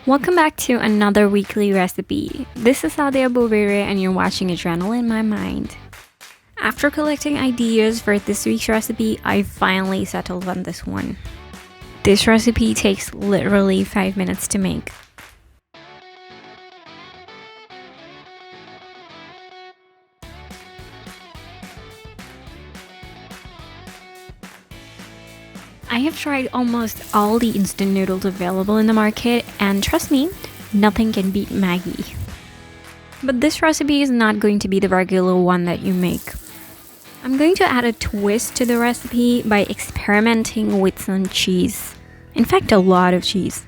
Welcome back to another weekly recipe. This is Sadia Bubere and you're watching Adrenaline in My Mind. After collecting ideas for this week's recipe, I finally settled on this one. This recipe takes literally 5 minutes to make. I have tried almost all the instant noodles available in the market, and trust me, nothing can beat Maggi. But this recipe is not going to be the regular one that you make. I'm going to add a twist to the recipe by experimenting with some cheese. In fact, a lot of cheese.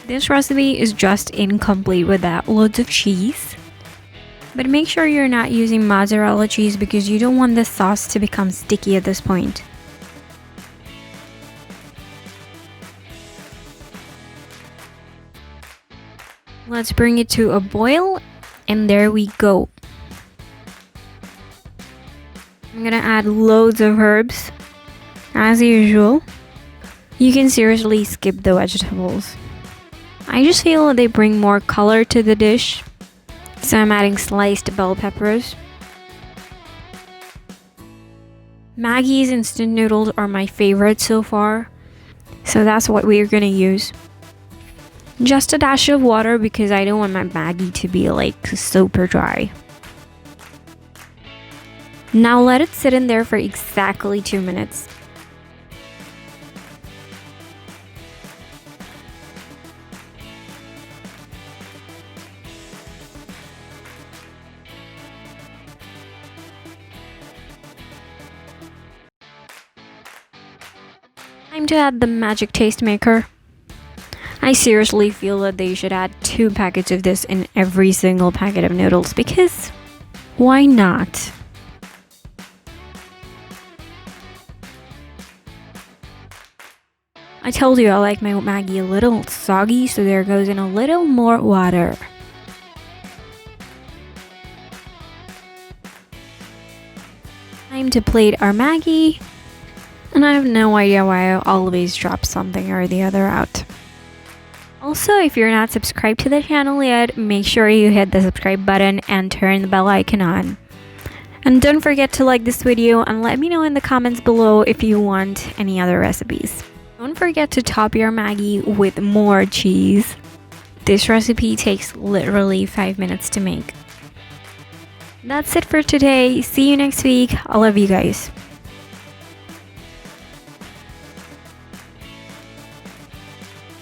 This recipe is just incomplete without loads of cheese. But make sure you're not using mozzarella cheese because you don't want the sauce to become sticky at this point. Let's bring it to a boil, and there we go. I'm gonna add loads of herbs, as usual. You can seriously skip the vegetables. I just feel they bring more color to the dish. So I'm adding sliced bell peppers. Maggi's instant noodles are my favorite so far, so that's what we're gonna use. Just a dash of water because I don't want my Maggi to be like super dry. Now let it sit in there for exactly 2 minutes. Time to add the magic tastemaker. I seriously feel that they should add 2 packets of this in every single packet of noodles because why not? I told you I like my Maggi a little soggy, so there goes in a little more water. Time to plate our Maggi. And I have no idea why I always drop something or the other out. Also, if you're not subscribed to the channel yet, make sure you hit the subscribe button and turn the bell icon on. And don't forget to like this video and let me know in the comments below if you want any other recipes. Don't forget to top your Maggi with more cheese. This recipe takes literally 5 minutes to make. That's it for today. See you next week. I love you guys.